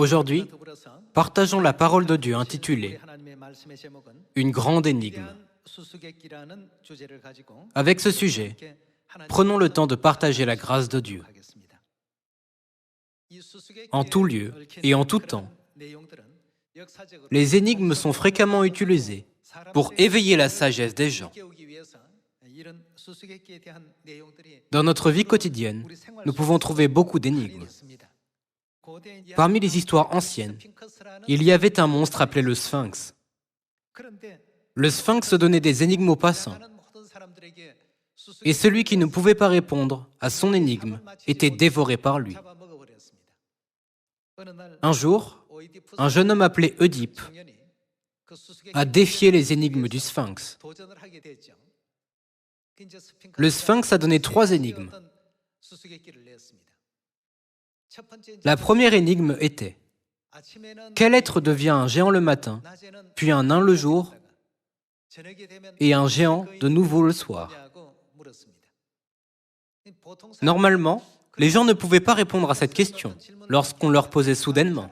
Aujourd'hui, partageons la parole de Dieu intitulée « Une grande énigme ». Avec ce sujet, prenons le temps de partager la grâce de Dieu. En tout lieu et en tout temps, les énigmes sont fréquemment utilisées pour éveiller la sagesse des gens. Dans notre vie quotidienne, nous pouvons trouver beaucoup d'énigmes. Parmi les histoires anciennes, il y avait un monstre appelé le Sphinx. Le Sphinx donnait des énigmes aux passants. Et celui qui ne pouvait pas répondre à son énigme était dévoré par lui. Un jour, un jeune homme appelé Oedipe a défié les énigmes du Sphinx. Le Sphinx a donné 3 énigmes. La première énigme était: quel être devient un géant le matin, puis un nain le jour, et un géant de nouveau le soir? Normalement, les gens ne pouvaient pas répondre à cette question lorsqu'on leur posait soudainement.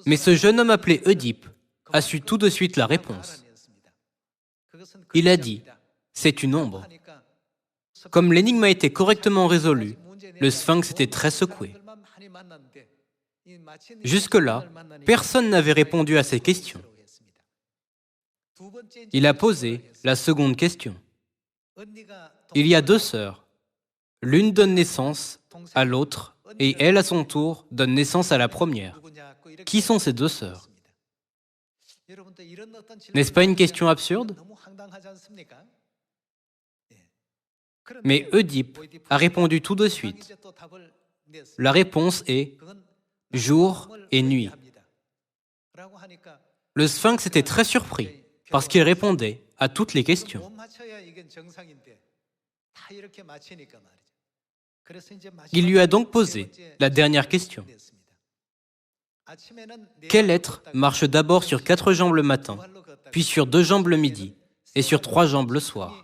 Mais ce jeune homme appelé Oedipe a su tout de suite la réponse. Il a dit: c'est une ombre. Comme l'énigme a été correctement résolue, le Sphinx était très secoué. Jusque-là, personne n'avait répondu à ces questions. Il a posé la seconde question. Il y a 2 sœurs. L'une donne naissance à l'autre, et elle, à son tour, donne naissance à la première. Qui sont ces 2 sœurs? N'est-ce pas une question absurde? Mais Oedipe a répondu tout de suite. La réponse est jour et nuit. Le Sphinx était très surpris parce qu'il répondait à toutes les questions. Il lui a donc posé la dernière question. Quel être marche d'abord sur 4 jambes le matin, puis sur 2 jambes le midi et sur 3 jambes le soir?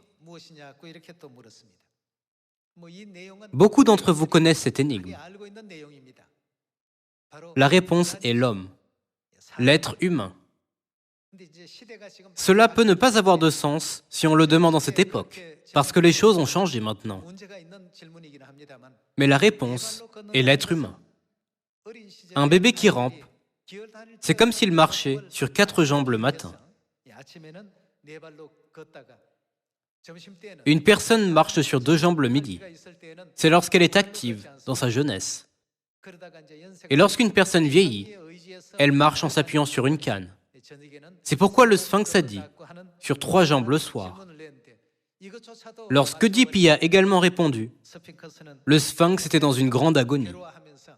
Beaucoup d'entre vous connaissent cette énigme. La réponse est l'homme, l'être humain. Cela peut ne pas avoir de sens si on le demande en cette époque, parce que les choses ont changé maintenant. Mais la réponse est l'être humain. Un bébé qui rampe, c'est comme s'il marchait sur 4 jambes le matin. Une personne marche sur 2 jambes le midi. C'est lorsqu'elle est active dans sa jeunesse. Et lorsqu'une personne vieillit, elle marche en s'appuyant sur une canne. C'est pourquoi le Sphinx a dit « sur 3 jambes le soir ». Lorsqu'Oedipe y a également répondu, le Sphinx était dans une grande agonie,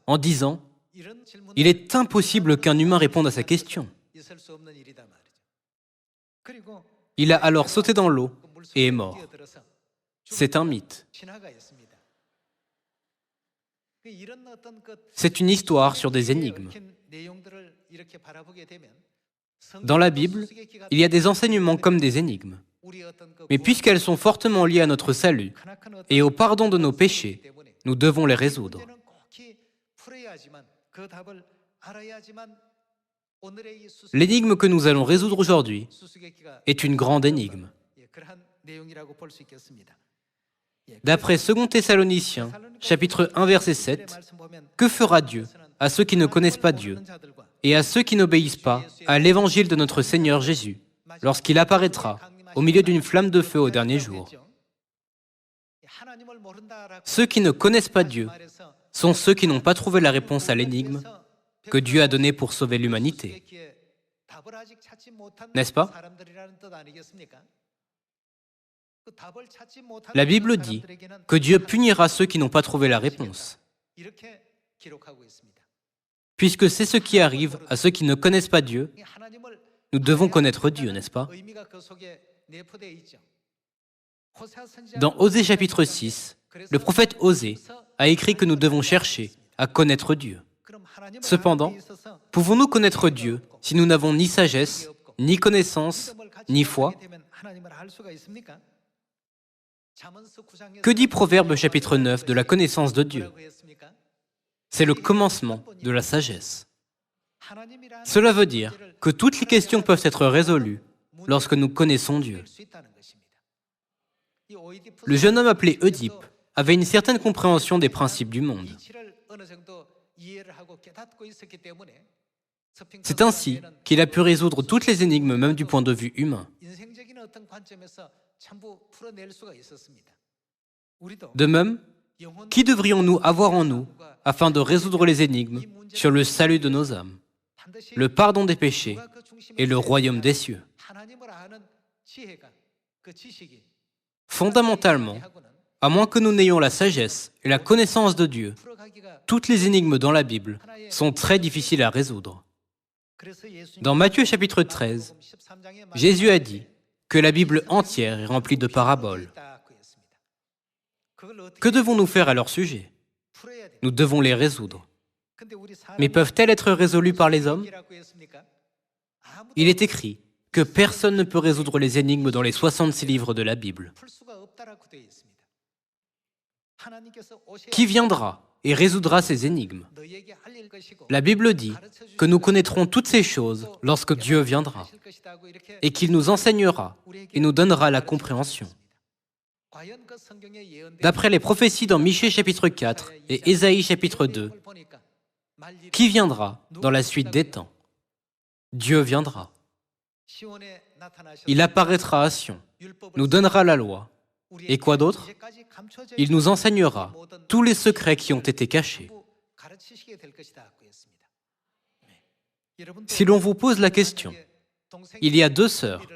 en disant « il est impossible qu'un humain réponde à sa question ». Il a alors sauté dans l'eau et est mort. C'est un mythe. C'est une histoire sur des énigmes. Dans la Bible, il y a des enseignements comme des énigmes. Mais puisqu'elles sont fortement liées à notre salut et au pardon de nos péchés, nous devons les résoudre. L'énigme que nous allons résoudre aujourd'hui est une grande énigme. D'après 2 Thessaloniciens, chapitre 1, verset 7, « Que fera Dieu à ceux qui ne connaissent pas Dieu et à ceux qui n'obéissent pas à l'évangile de notre Seigneur Jésus, lorsqu'il apparaîtra au milieu d'une flamme de feu au dernier jour? » Ceux qui ne connaissent pas Dieu sont ceux qui n'ont pas trouvé la réponse à l'énigme que Dieu a donnée pour sauver l'humanité. N'est-ce pas? La Bible dit que Dieu punira ceux qui n'ont pas trouvé la réponse. Puisque c'est ce qui arrive à ceux qui ne connaissent pas Dieu, nous devons connaître Dieu, n'est-ce pas? Dans Osée chapitre 6, le prophète Osée a écrit que nous devons chercher à connaître Dieu. Cependant, pouvons-nous connaître Dieu si nous n'avons ni sagesse, ni connaissance, ni foi? Que dit Proverbe chapitre 9 de la connaissance de Dieu? C'est le commencement de la sagesse. Cela veut dire que toutes les questions peuvent être résolues lorsque nous connaissons Dieu. Le jeune homme appelé Oedipe avait une certaine compréhension des principes du monde. C'est ainsi qu'il a pu résoudre toutes les énigmes, même du point de vue humain. De même, qui devrions-nous avoir en nous afin de résoudre les énigmes sur le salut de nos âmes, le pardon des péchés et le royaume des cieux? Fondamentalement, à moins que nous n'ayons la sagesse et la connaissance de Dieu, toutes les énigmes dans la Bible sont très difficiles à résoudre. Dans Matthieu chapitre 13, Jésus a dit que la Bible entière est remplie de paraboles. Que devons-nous faire à leur sujet? Nous devons les résoudre. Mais peuvent-elles être résolues par les hommes? Il est écrit que personne ne peut résoudre les énigmes dans les 66 livres de la Bible. Qui viendra et résoudra ces énigmes? La Bible dit que nous connaîtrons toutes ces choses lorsque Dieu viendra et qu'il nous enseignera et nous donnera la compréhension. D'après les prophéties dans Michée chapitre 4 et Ésaïe chapitre 2, qui viendra dans la suite des temps? Dieu viendra. Il apparaîtra à Sion, nous donnera la loi. Et quoi d'autre? Il nous enseignera tous les secrets qui ont été cachés. Si l'on vous pose la question, il y a deux sœurs.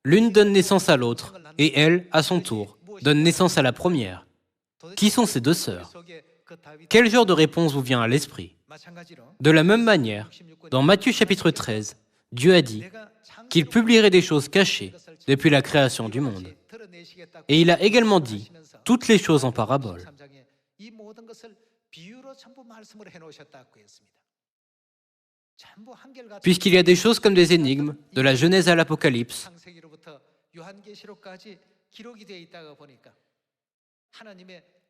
L'une donne naissance à l'autre, et elle, à son tour, donne naissance à la première. Qui sont ces deux sœurs? Quel genre de réponse vous vient à l'esprit? De la même manière, dans Matthieu chapitre 13, Dieu a dit qu'il publierait des choses cachées depuis la création du monde. Et il a également dit toutes les choses en paraboles. Puisqu'il y a des choses comme des énigmes, de la Genèse à l'Apocalypse,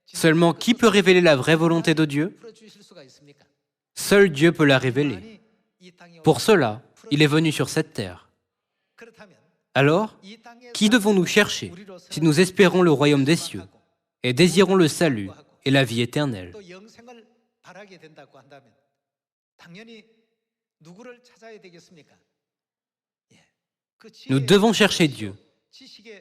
seulement qui peut révéler la vraie volonté de Dieu? Seul Dieu peut la révéler. Pour cela, il est venu sur cette terre. Alors, qui devons-nous chercher si nous espérons le royaume des cieux et désirons le salut et la vie éternelle? Nous devons chercher Dieu,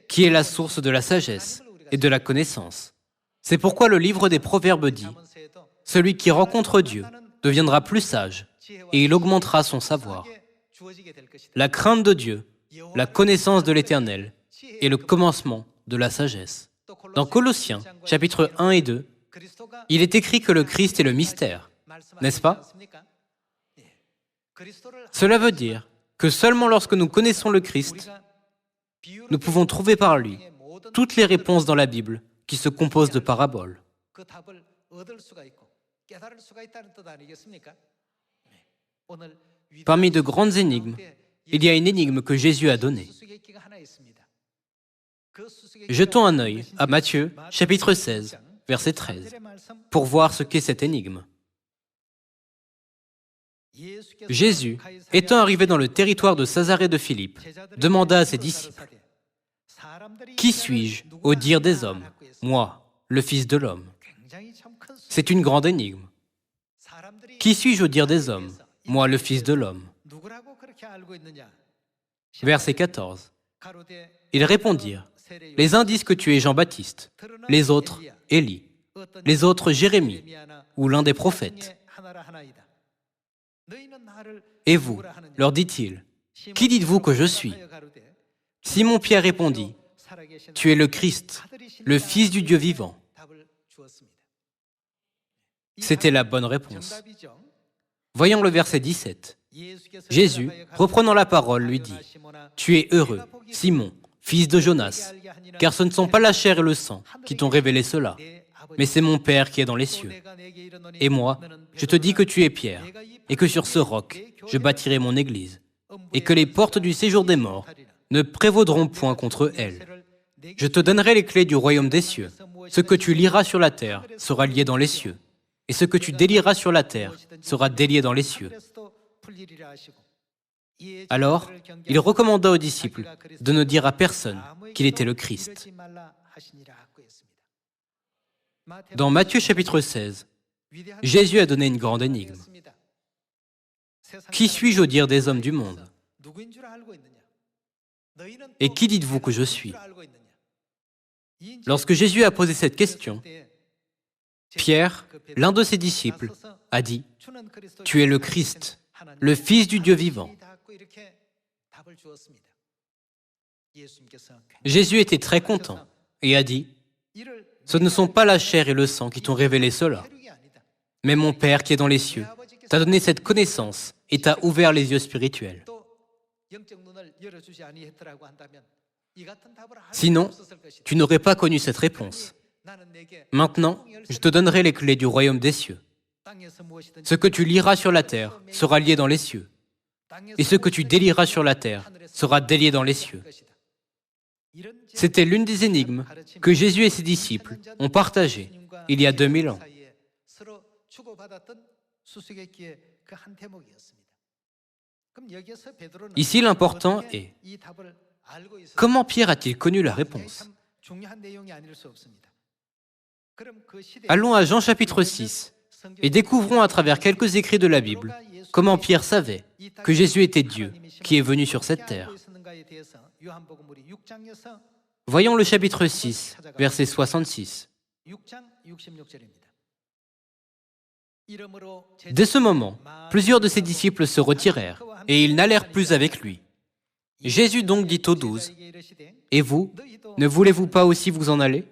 qui est la source de la sagesse et de la connaissance. C'est pourquoi le livre des Proverbes dit « Celui qui rencontre Dieu deviendra plus sage et il augmentera son savoir. » La crainte de Dieu, la connaissance de l'Éternel est le commencement de la sagesse. Dans Colossiens, chapitres 1 et 2, il est écrit que le Christ est le mystère, n'est-ce pas? Cela veut dire que seulement lorsque nous connaissons le Christ, nous pouvons trouver par lui toutes les réponses dans la Bible qui se composent de paraboles. Parmi de grandes énigmes, il y a une énigme que Jésus a donnée. Jetons un œil à Matthieu, chapitre 16, verset 13, pour voir ce qu'est cette énigme. Jésus, étant arrivé dans le territoire de Césarée de Philippe, demanda à ses disciples, « Qui suis-je au dire des hommes, moi, le Fils de l'homme ?» C'est une grande énigme. Qui suis-je au dire des hommes, moi, le Fils de l'homme? Verset 14. Ils répondirent, « Les uns disent que tu es Jean-Baptiste, les autres, Élie, les autres, Jérémie, ou l'un des prophètes. » Et vous, leur dit-il, qui dites-vous que je suis? Simon-Pierre répondit, « Tu es le Christ, le Fils du Dieu vivant. » C'était la bonne réponse. Voyons le verset 17. Jésus, reprenant la parole, lui dit, « Tu es heureux, Simon, fils de Jonas, car ce ne sont pas la chair et le sang qui t'ont révélé cela, mais c'est mon Père qui est dans les cieux. Et moi, je te dis que tu es Pierre, et que sur ce roc, je bâtirai mon église, et que les portes du séjour des morts ne prévaudront point contre elle. Je te donnerai les clés du royaume des cieux. Ce que tu liras sur la terre sera lié dans les cieux, et ce que tu délieras sur la terre sera délié dans les cieux. Alors, il recommanda aux disciples de ne dire à personne qu'il était le Christ. Dans Matthieu chapitre 16, Jésus a donné une grande énigme. Qui suis-je au dire des hommes du monde? Et qui dites-vous que je suis? Lorsque Jésus a posé cette question, Pierre, l'un de ses disciples, a dit « Tu es le Christ, le Fils du Dieu vivant ». Jésus était très content et a dit « Ce ne sont pas la chair et le sang qui t'ont révélé cela, mais mon Père qui est dans les cieux t'a donné cette connaissance et t'a ouvert les yeux spirituels. Sinon, tu n'aurais pas connu cette réponse. Maintenant, je te donnerai les clés du royaume des cieux. Ce que tu liras sur la terre sera lié dans les cieux, et ce que tu délieras sur la terre sera délié dans les cieux. » C'était l'une des énigmes que Jésus et ses disciples ont partagées il y a 2000 ans. Ici, l'important est comment Pierre a-t-il connu la réponse? Allons à Jean chapitre 6 et découvrons à travers quelques écrits de la Bible comment Pierre savait que Jésus était Dieu qui est venu sur cette terre. Voyons le chapitre 6, verset 66. Dès ce moment, plusieurs de ses disciples se retirèrent et ils n'allèrent plus avec lui. Jésus donc dit aux 12, « Et vous, ne voulez-vous pas aussi vous en aller ?»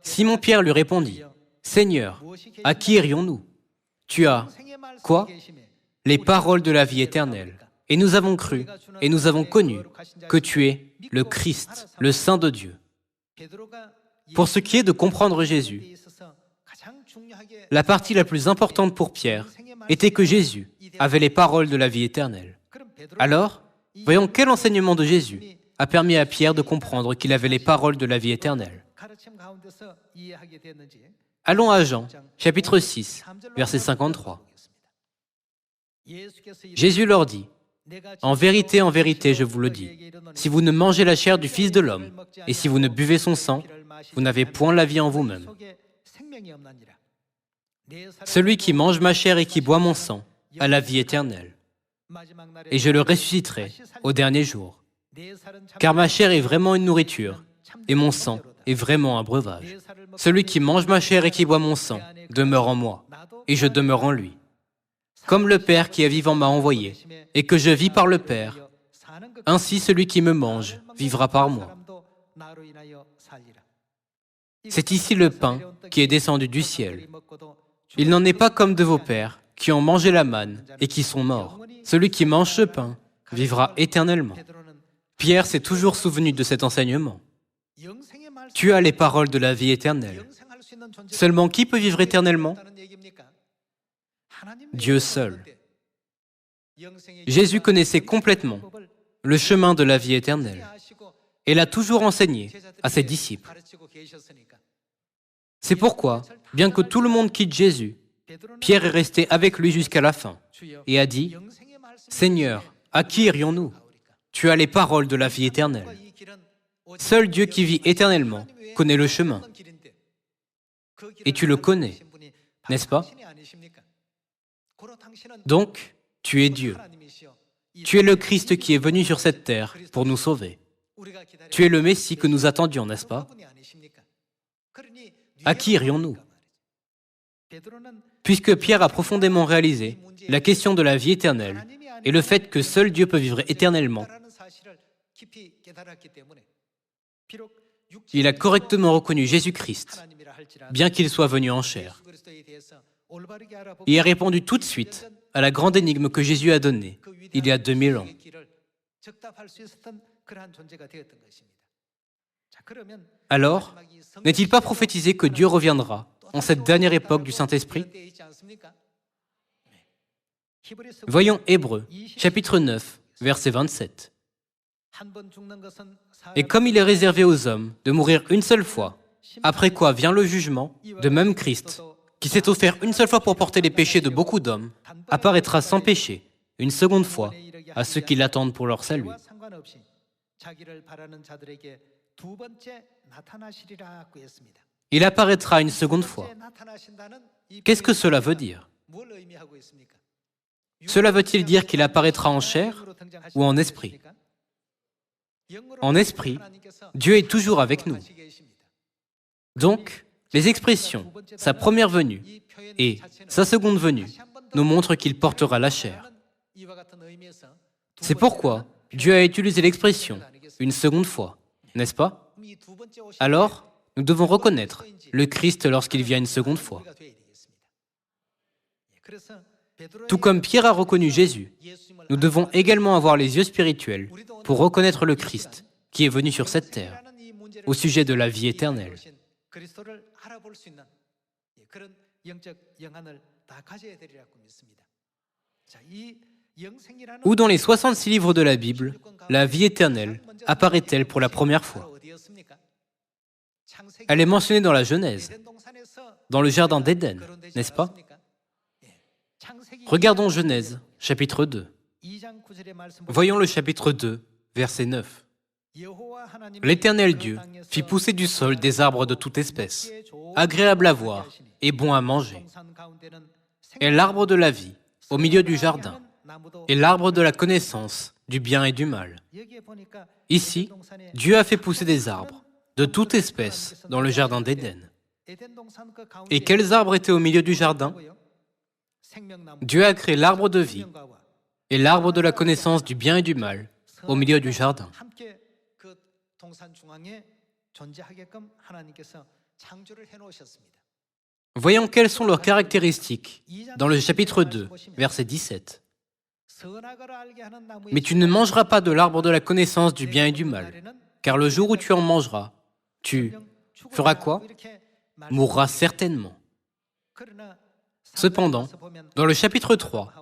Simon-Pierre lui répondit, « Seigneur, à qui irions-nous? Tu as, quoi? Les paroles de la vie éternelle. Et nous avons cru, et nous avons connu que tu es le Christ, le Saint de Dieu. » Pour ce qui est de comprendre Jésus, la partie la plus importante pour Pierre était que Jésus avait les paroles de la vie éternelle. Alors, voyons quel enseignement de Jésus a permis à Pierre de comprendre qu'il avait les paroles de la vie éternelle. Allons à Jean, chapitre 6, verset 53. Jésus leur dit, « En vérité, je vous le dis, si vous ne mangez la chair du Fils de l'homme, et si vous ne buvez son sang, vous n'avez point la vie en vous-même. Celui qui mange ma chair et qui boit mon sang a la vie éternelle, et je le ressusciterai au dernier jour. Car ma chair est vraiment une nourriture, et mon sang est vraiment un breuvage. Celui qui mange ma chair et qui boit mon sang demeure en moi, et je demeure en lui. Comme le Père qui est vivant m'a envoyé, et que je vis par le Père, ainsi celui qui me mange vivra par moi. C'est ici le pain qui est descendu du ciel. Il n'en est pas comme de vos pères, qui ont mangé la manne et qui sont morts. Celui qui mange ce pain vivra éternellement. » Pierre s'est toujours souvenu de cet enseignement. Tu as les paroles de la vie éternelle. Seulement qui peut vivre éternellement? Dieu seul. Jésus connaissait complètement le chemin de la vie éternelle et l'a toujours enseigné à ses disciples. C'est pourquoi, bien que tout le monde quitte Jésus, Pierre est resté avec lui jusqu'à la fin et a dit, « Seigneur, à qui irions-nous? Tu as les paroles de la vie éternelle. Seul Dieu qui vit éternellement connaît le chemin. Et tu le connais, n'est-ce pas? Donc, tu es Dieu. Tu es le Christ qui est venu sur cette terre pour nous sauver. Tu es le Messie que nous attendions, n'est-ce pas? À qui irions-nous? » Puisque Pierre a profondément réalisé la question de la vie éternelle et le fait que seul Dieu peut vivre éternellement, il a correctement reconnu Jésus-Christ, bien qu'il soit venu en chair. Il a répondu tout de suite à la grande énigme que Jésus a donnée il y a 2000 ans. Alors, n'est-il pas prophétisé que Dieu reviendra en cette dernière époque du Saint-Esprit? Voyons Hébreux, chapitre 9, verset 27. Et comme il est réservé aux hommes de mourir une seule fois, après quoi vient le jugement, de même Christ, qui s'est offert une seule fois pour porter les péchés de beaucoup d'hommes, apparaîtra sans péché, une seconde fois, à ceux qui l'attendent pour leur salut. Il apparaîtra une seconde fois. Qu'est-ce que cela veut dire? Cela veut-il dire qu'il apparaîtra en chair ou en esprit? En esprit, Dieu est toujours avec nous. Donc, les expressions « sa première venue » et « sa seconde venue » nous montrent qu'il portera la chair. C'est pourquoi Dieu a utilisé l'expression « une seconde fois », n'est-ce pas? Alors, nous devons reconnaître le Christ lorsqu'il vient une seconde fois. Tout comme Pierre a reconnu Jésus, nous devons également avoir les yeux spirituels pour reconnaître le Christ qui est venu sur cette terre au sujet de la vie éternelle. Où dans les 66 livres de la Bible, la vie éternelle apparaît-elle pour la première fois? Elle est mentionnée dans la Genèse, dans le jardin d'Éden, n'est-ce pas? Regardons Genèse, chapitre 2. Voyons le chapitre 2, verset 9. L'Éternel Dieu fit pousser du sol des arbres de toute espèce, agréables à voir et bons à manger, et l'arbre de la vie au milieu du jardin, et l'arbre de la connaissance du bien et du mal. Ici, Dieu a fait pousser des arbres de toute espèce dans le jardin d'Éden. Et quels arbres étaient au milieu du jardin? Dieu a créé l'arbre de vie et l'arbre de la connaissance du bien et du mal au milieu du jardin. Voyons quelles sont leurs caractéristiques dans le chapitre 2, verset 17. Mais tu ne mangeras pas de l'arbre de la connaissance du bien et du mal, car le jour où tu en mangeras, tu feras quoi? Mourras certainement. Cependant, dans le chapitre 3,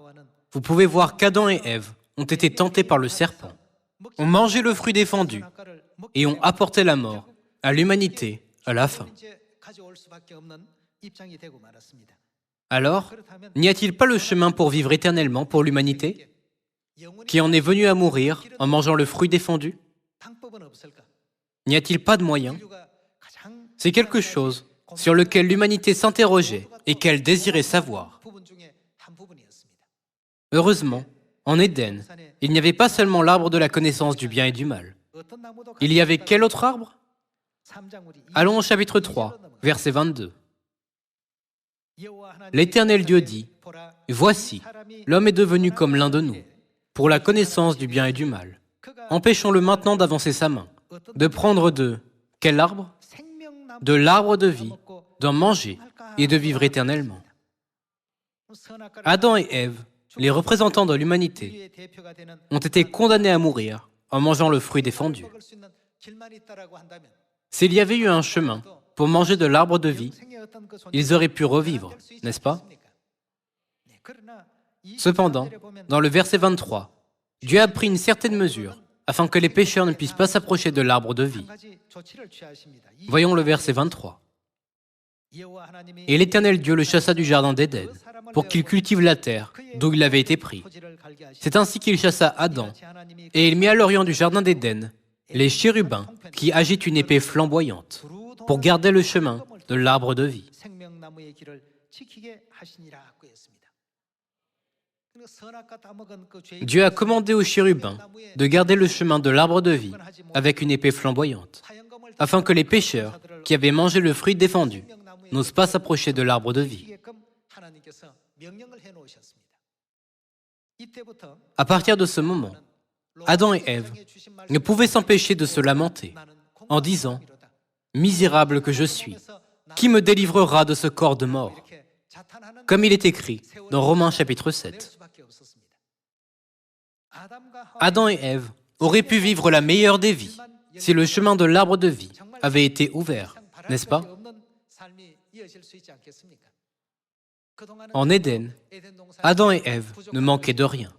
vous pouvez voir qu'Adam et Ève ont été tentés par le serpent, ont mangé le fruit défendu et ont apporté la mort à l'humanité à la fin. Alors, n'y a-t-il pas le chemin pour vivre éternellement pour l'humanité, qui en est venue à mourir en mangeant le fruit défendu? N'y a-t-il pas de moyen? C'est quelque chose sur lequel l'humanité s'interrogeait et qu'elle désirait savoir. Heureusement, en Éden, il n'y avait pas seulement l'arbre de la connaissance du bien et du mal. Il y avait quel autre arbre? Allons au chapitre 3, verset 22. L'Éternel Dieu dit, « Voici, l'homme est devenu comme l'un de nous, pour la connaissance du bien et du mal. Empêchons-le maintenant d'avancer sa main, de prendre de quel arbre? De l'arbre de vie, d'en manger et de vivre éternellement. » Adam et Ève, les représentants de l'humanité, ont été condamnés à mourir en mangeant le fruit défendu. S'il y avait eu un chemin pour manger de l'arbre de vie, ils auraient pu revivre, n'est-ce pas? Cependant, dans le verset 23, Dieu a pris une certaine mesure afin que les pécheurs ne puissent pas s'approcher de l'arbre de vie. Voyons le verset 23. Et l'Éternel Dieu le chassa du jardin d'Éden, pour qu'il cultive la terre d'où il avait été pris. C'est ainsi qu'il chassa Adam, et il mit à l'orient du jardin d'Éden les chérubins qui agitent une épée flamboyante, pour garder le chemin de l'arbre de vie. Dieu a commandé aux chérubins de garder le chemin de l'arbre de vie avec une épée flamboyante, afin que les pécheurs qui avaient mangé le fruit défendu n'osent pas s'approcher de l'arbre de vie. À partir de ce moment, Adam et Ève ne pouvaient s'empêcher de se lamenter en disant « Misérable que je suis, qui me délivrera de ce corps de mort ?» comme il est écrit dans Romains chapitre 7. Adam et Ève auraient pu vivre la meilleure des vies si le chemin de l'arbre de vie avait été ouvert, n'est-ce pas? En Éden, Adam et Ève ne manquaient de rien.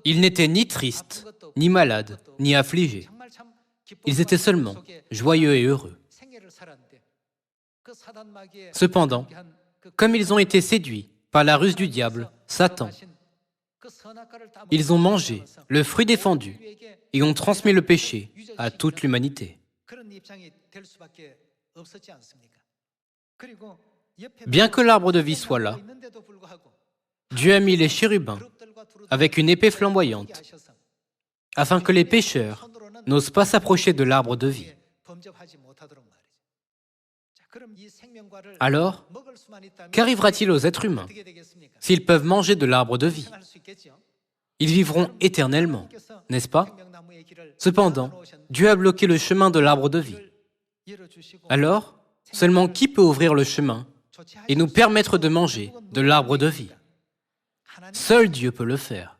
Ils n'étaient ni tristes, ni malades, ni affligés. Ils étaient seulement joyeux et heureux. Cependant, comme ils ont été séduits par la ruse du diable, Satan, ils ont mangé le fruit défendu et ont transmis le péché à toute l'humanité. Bien que l'arbre de vie soit là, Dieu a mis les chérubins avec une épée flamboyante afin que les pécheurs n'osent pas s'approcher de l'arbre de vie. Alors, qu'arrivera-t-il aux êtres humains s'ils peuvent manger de l'arbre de vie? Ils vivront éternellement, n'est-ce pas? Cependant, Dieu a bloqué le chemin de l'arbre de vie. Alors, seulement qui peut ouvrir le chemin et nous permettre de manger de l'arbre de vie? Seul Dieu peut le faire.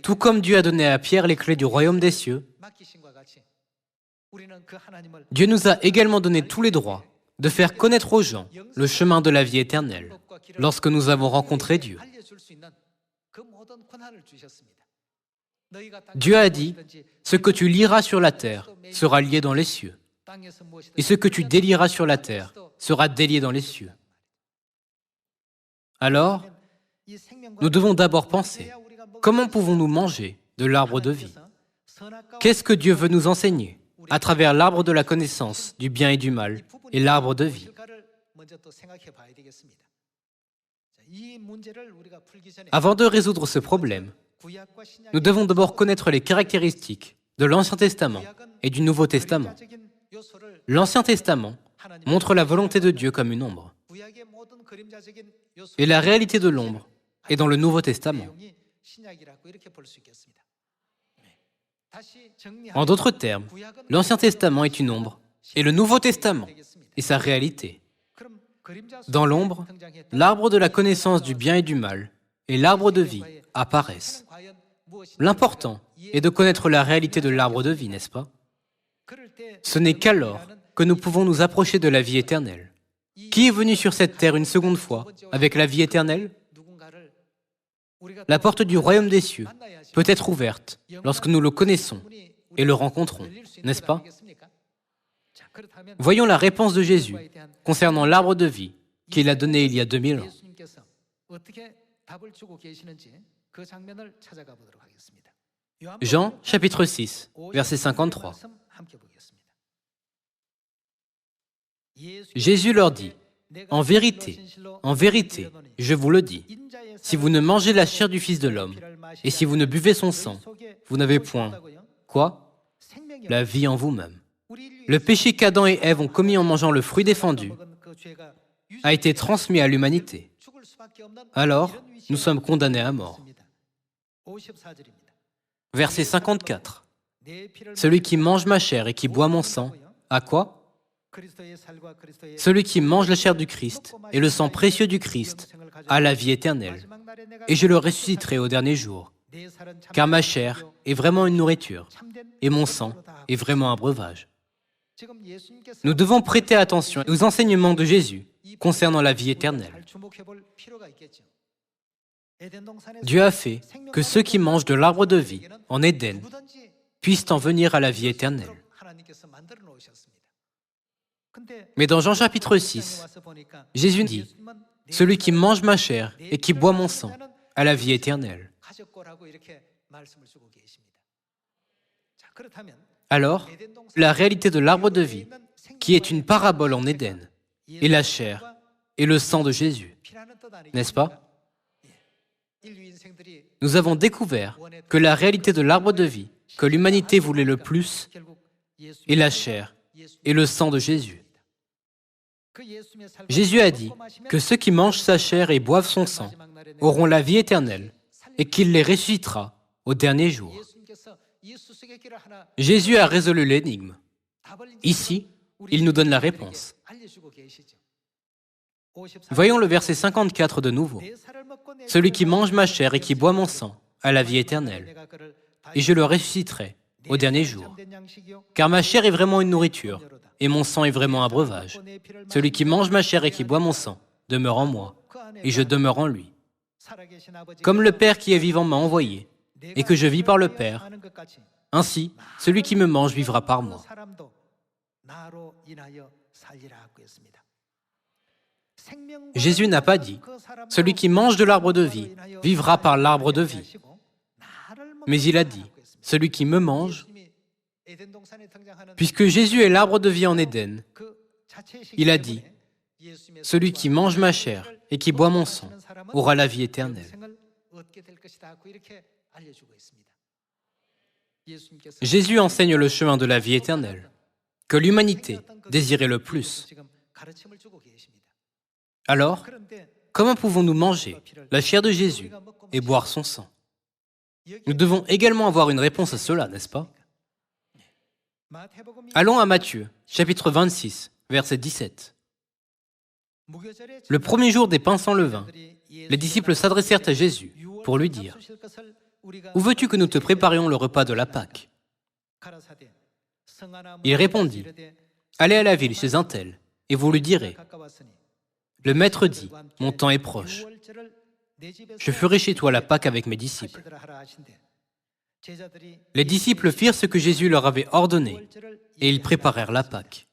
Tout comme Dieu a donné à Pierre les clés du royaume des cieux, Dieu nous a également donné tous les droits de faire connaître aux gens le chemin de la vie éternelle lorsque nous avons rencontré Dieu. Dieu a dit, « Ce que tu liras sur la terre sera lié dans les cieux, et ce que tu délieras sur la terre sera délié dans les cieux. » Alors, nous devons d'abord penser, comment pouvons-nous manger de l'arbre de vie? Qu'est-ce que Dieu veut nous enseigner à travers l'arbre de la connaissance du bien et du mal et l'arbre de vie? Avant de résoudre ce problème, nous devons d'abord connaître les caractéristiques de l'Ancien Testament et du Nouveau Testament. L'Ancien Testament montre la volonté de Dieu comme une ombre. Et la réalité de l'ombre est dans le Nouveau Testament. En d'autres termes, l'Ancien Testament est une ombre et le Nouveau Testament est sa réalité. Dans l'ombre, l'arbre de la connaissance du bien et du mal et l'arbre de vie apparaissent. L'important est de connaître la réalité de l'arbre de vie, n'est-ce pas? Ce n'est qu'alors que nous pouvons nous approcher de la vie éternelle. Qui est venu sur cette terre une seconde fois avec la vie éternelle? La porte du royaume des cieux peut être ouverte lorsque nous le connaissons et le rencontrons, n'est-ce pas? Voyons la réponse de Jésus concernant l'arbre de vie qu'il a donné il y a 2000 ans. Jean, chapitre 6, verset 53. Jésus leur dit, « En vérité, je vous le dis, si vous ne mangez la chair du Fils de l'homme, et si vous ne buvez son sang, vous n'avez point, quoi? La vie en vous-même. » Le péché qu'Adam et Ève ont commis en mangeant le fruit défendu a été transmis à l'humanité. Alors, nous sommes condamnés à mort. Verset 54. Celui qui mange ma chair et qui boit mon sang, à quoi? Celui qui mange la chair du Christ et le sang précieux du Christ a la vie éternelle, et je le ressusciterai au dernier jour, car ma chair est vraiment une nourriture, et mon sang est vraiment un breuvage. Nous devons prêter attention aux enseignements de Jésus concernant la vie éternelle. Dieu a fait que ceux qui mangent de l'arbre de vie en Éden puissent en venir à la vie éternelle. Mais dans Jean chapitre 6, Jésus dit, « Celui qui mange ma chair et qui boit mon sang a la vie éternelle. » Alors, la réalité de l'arbre de vie, qui est une parabole en Éden, est la chair et le sang de Jésus, n'est-ce pas? Nous avons découvert que la réalité de l'arbre de vie que l'humanité voulait le plus est la chair et le sang de Jésus. Jésus a dit que ceux qui mangent sa chair et boivent son sang auront la vie éternelle et qu'il les ressuscitera au dernier jour. Jésus a résolu l'énigme. Ici, il nous donne la réponse. Voyons le verset 54 de nouveau. « Celui qui mange ma chair et qui boit mon sang a la vie éternelle, et je le ressusciterai au dernier jour. Car ma chair est vraiment une nourriture, et mon sang est vraiment un breuvage. Celui qui mange ma chair et qui boit mon sang demeure en moi, et je demeure en lui. Comme le Père qui est vivant m'a envoyé, et que je vis par le Père, ainsi, celui qui me mange vivra par moi. » Jésus n'a pas dit « Celui qui mange de l'arbre de vie vivra par l'arbre de vie ». Mais il a dit « Celui qui me mange ». Puisque Jésus est l'arbre de vie en Éden, il a dit « Celui qui mange ma chair et qui boit mon sang aura la vie éternelle ». Jésus enseigne le chemin de la vie éternelle, que l'humanité désirait le plus. Alors, comment pouvons-nous manger la chair de Jésus et boire son sang? Nous devons également avoir une réponse à cela, n'est-ce pas? Allons à Matthieu, chapitre 26, verset 17. Le premier jour des pains sans levain, les disciples s'adressèrent à Jésus pour lui dire « Où veux-tu que nous te préparions le repas de la Pâque ?» Il répondit « Allez à la ville chez un tel, et vous lui direz « Le Maître dit, mon temps est proche. Je ferai chez toi la Pâque avec mes disciples. » Les disciples firent ce que Jésus leur avait ordonné, et ils préparèrent la Pâque.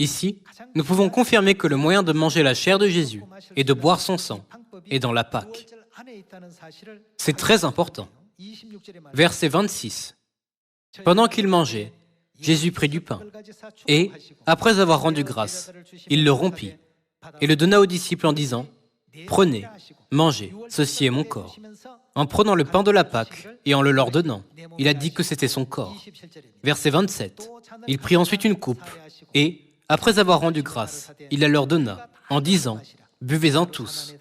Ici, nous pouvons confirmer que le moyen de manger la chair de Jésus et de boire son sang est dans la Pâque. C'est très important. Verset 26. Pendant qu'il mangeait, Jésus prit du pain et, après avoir rendu grâce, il le rompit et le donna aux disciples en disant « Prenez, mangez, ceci est mon corps. » En prenant le pain de la Pâque et en le leur donnant, il a dit que c'était son corps. Verset 27. Il prit ensuite une coupe et, après avoir rendu grâce, il la leur donna en disant « Buvez-en tous. »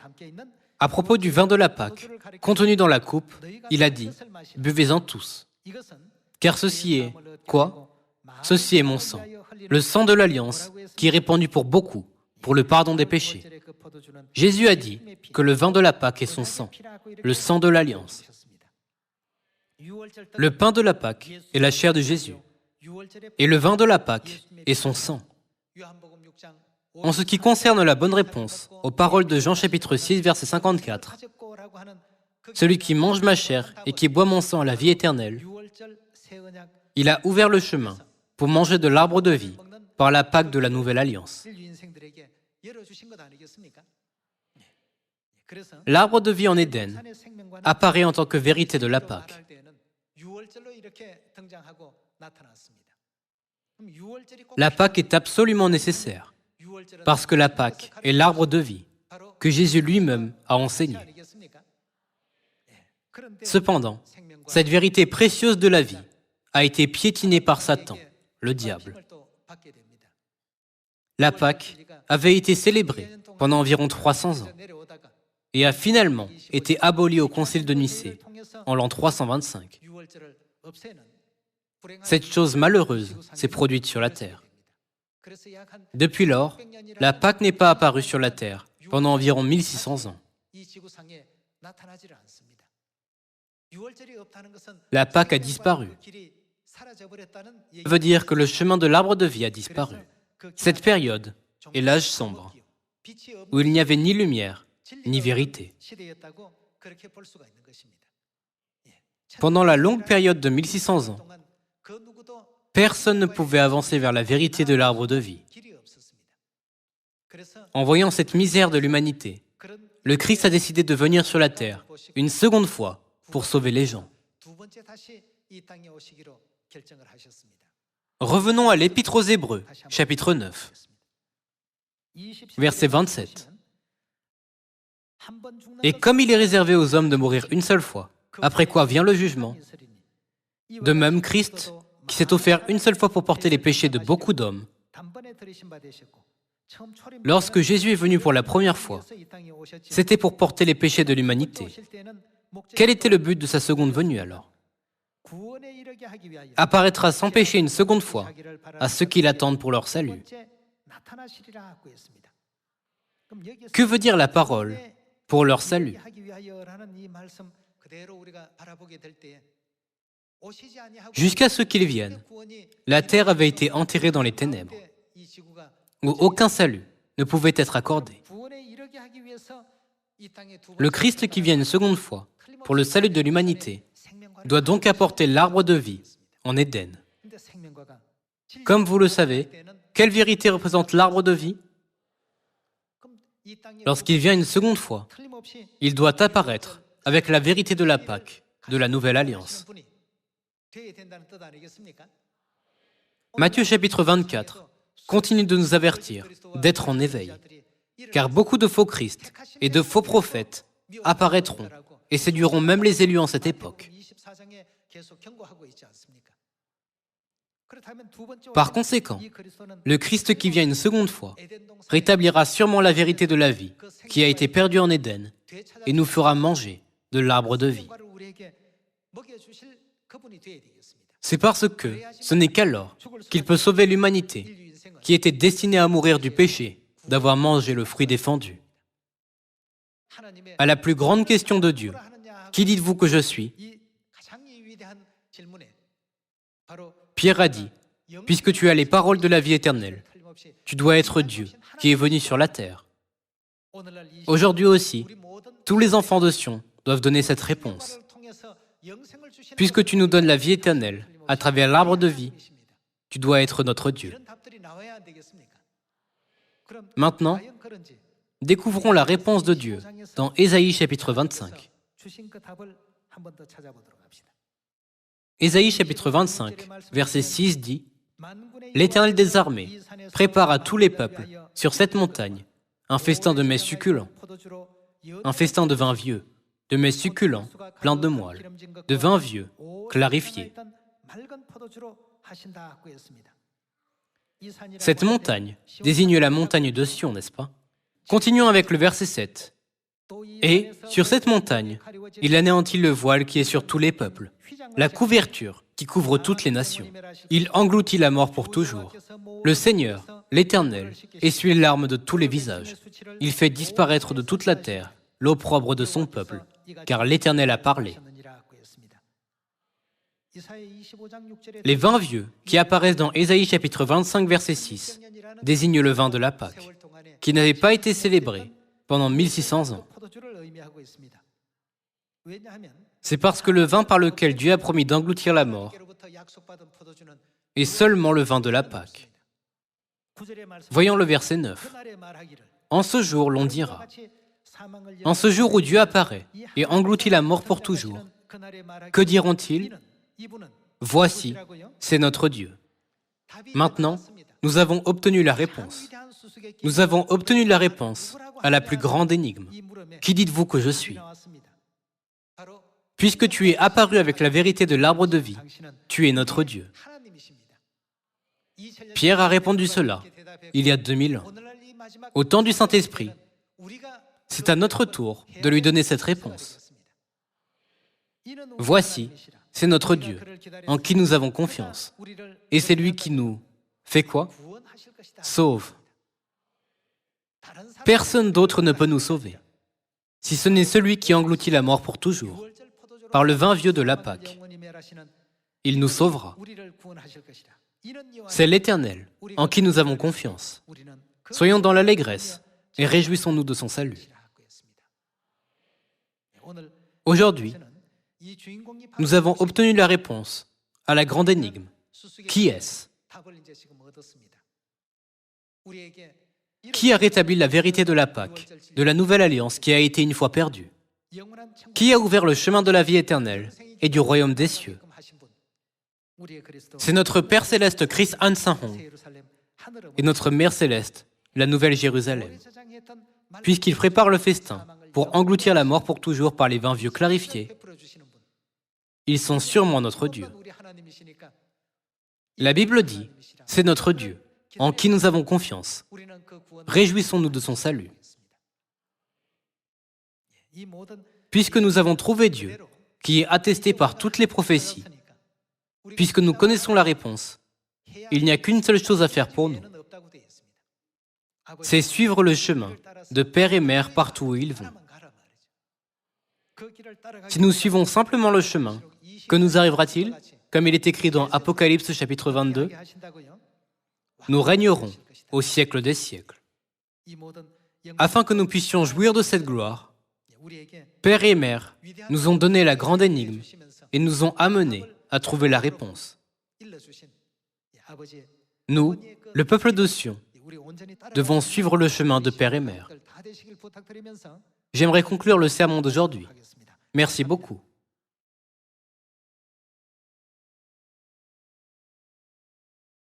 À propos du vin de la Pâque, contenu dans la coupe, il a dit « Buvez-en tous. » Car ceci est, quoi? Ceci est mon sang, le sang de l'Alliance, qui est répandu pour beaucoup, pour le pardon des péchés. Jésus a dit que le vin de la Pâque est son sang, le sang de l'Alliance. Le pain de la Pâque est la chair de Jésus, et le vin de la Pâque est son sang. En ce qui concerne la bonne réponse aux paroles de Jean chapitre 6, verset 54, « Celui qui mange ma chair et qui boit mon sang à la vie éternelle, il a ouvert le chemin pour manger de l'arbre de vie par la Pâque de la Nouvelle Alliance. » L'arbre de vie en Éden apparaît en tant que vérité de la Pâque. La Pâque est absolument nécessaire parce que la Pâque est l'arbre de vie que Jésus lui-même a enseigné. Cependant, cette vérité précieuse de la vie a été piétinée par Satan, le diable. La Pâque avait été célébrée pendant environ 300 ans et a finalement été abolie au Concile de Nicée en l'an 325. Cette chose malheureuse s'est produite sur la terre. Depuis lors, la Pâque n'est pas apparue sur la terre pendant environ 1600 ans. La Pâque a disparu. Ça veut dire que le chemin de l'arbre de vie a disparu. Cette période est l'âge sombre, où il n'y avait ni lumière, ni vérité. Pendant la longue période de 1600 ans, personne ne pouvait avancer vers la vérité de l'arbre de vie. En voyant cette misère de l'humanité, le Christ a décidé de venir sur la terre une seconde fois pour sauver les gens. Revenons à l'Épître aux Hébreux, chapitre 9, verset 27. Et comme il est réservé aux hommes de mourir une seule fois, après quoi vient le jugement, de même Christ, qui s'est offert une seule fois pour porter les péchés de beaucoup d'hommes, lorsque Jésus est venu pour la première fois, c'était pour porter les péchés de l'humanité. Quel était le but de sa seconde venue alors? Apparaîtra sans péché une seconde fois à ceux qui l'attendent pour leur salut. Que veut dire la parole pour leur salut? Jusqu'à ce qu'il vienne, la terre avait été enterrée dans les ténèbres, où aucun salut ne pouvait être accordé. Le Christ qui vient une seconde fois pour le salut de l'humanité doit donc apporter l'arbre de vie en Éden. Comme vous le savez, quelle vérité représente l'arbre de vie? Lorsqu'il vient une seconde fois, il doit apparaître avec la vérité de la Pâque, de la Nouvelle Alliance. Matthieu chapitre 24 continue de nous avertir d'être en éveil, car beaucoup de faux Christ et de faux prophètes apparaîtront et séduiront même les élus en cette époque. Par conséquent, le Christ qui vient une seconde fois rétablira sûrement la vérité de la vie qui a été perdue en Éden et nous fera manger de l'arbre de vie. C'est parce que ce n'est qu'alors qu'il peut sauver l'humanité qui était destinée à mourir du péché d'avoir mangé le fruit défendu. À la plus grande question de Dieu, qui dites-vous que je suis? Pierre a dit, puisque tu as les paroles de la vie éternelle, tu dois être Dieu qui est venu sur la terre. Aujourd'hui aussi, tous les enfants de Sion doivent donner cette réponse. Puisque tu nous donnes la vie éternelle à travers l'arbre de vie, tu dois être notre Dieu. Maintenant, découvrons la réponse de Dieu dans Ésaïe chapitre 25. Ésaïe chapitre 25, verset 6 dit « L'Éternel des armées prépare à tous les peuples, sur cette montagne, un festin de mets succulents, un festin de vin vieux, de mets succulents, pleins de moelle, de vin vieux, clarifié. » Cette montagne désigne la montagne de Sion, n'est-ce pas? Continuons avec le verset 7. « Et, sur cette montagne, il anéantit le voile qui est sur tous les peuples, la couverture qui couvre toutes les nations. Il engloutit la mort pour toujours. Le Seigneur, l'Éternel, essuie les larmes de tous les visages. Il fait disparaître de toute la terre l'opprobre de son peuple, car l'Éternel a parlé. » Les vins vieux qui apparaissent dans Ésaïe chapitre 25, verset 6, désignent le vin de la Pâque, qui n'avait pas été célébré pendant 1600 ans. C'est parce que le vin par lequel Dieu a promis d'engloutir la mort est seulement le vin de la Pâque. Voyons le verset 9. En ce jour, l'on dira, en ce jour où Dieu apparaît et engloutit la mort pour toujours, que diront-ils? Voici, c'est notre Dieu. Maintenant, nous avons obtenu la réponse. Nous avons obtenu la réponse à la plus grande énigme. Qui dites-vous que je suis? Puisque tu es apparu avec la vérité de l'arbre de vie, tu es notre Dieu. Pierre a répondu cela il y a 2000 ans. Au temps du Saint-Esprit, c'est à notre tour de lui donner cette réponse. Voici, c'est notre Dieu, en qui nous avons confiance. Et c'est lui qui nous fait quoi? Sauve. Personne d'autre ne peut nous sauver, si ce n'est celui qui engloutit la mort pour toujours, par le vin vieux de la Pâque. Il nous sauvera. C'est l'Éternel, en qui nous avons confiance. Soyons dans l'allégresse et réjouissons-nous de son salut. Aujourd'hui, nous avons obtenu la réponse à la grande énigme. Qui est-ce? Qui a rétabli la vérité de la Pâque, de la Nouvelle Alliance qui a été une fois perdue? Qui a ouvert le chemin de la vie éternelle et du royaume des cieux? C'est notre Père céleste Chris Han Sang-hong et notre Mère céleste, la Nouvelle Jérusalem, puisqu'ils préparent le festin pour engloutir la mort pour toujours par les vins vieux clarifiés. Ils sont sûrement notre Dieu. La Bible dit, c'est notre Dieu, en qui nous avons confiance. Réjouissons-nous de son salut. Puisque nous avons trouvé Dieu, qui est attesté par toutes les prophéties, puisque nous connaissons la réponse, il n'y a qu'une seule chose à faire pour nous. C'est suivre le chemin de père et mère partout où ils vont. Si nous suivons simplement le chemin, que nous arrivera-t-il? Comme il est écrit dans Apocalypse chapitre 22, nous régnerons au siècle des siècles. Afin que nous puissions jouir de cette gloire, Père et Mère nous ont donné la grande énigme et nous ont amenés à trouver la réponse. Nous, le peuple de Sion, devons suivre le chemin de père et mère. J'aimerais conclure le sermon d'aujourd'hui. Merci beaucoup.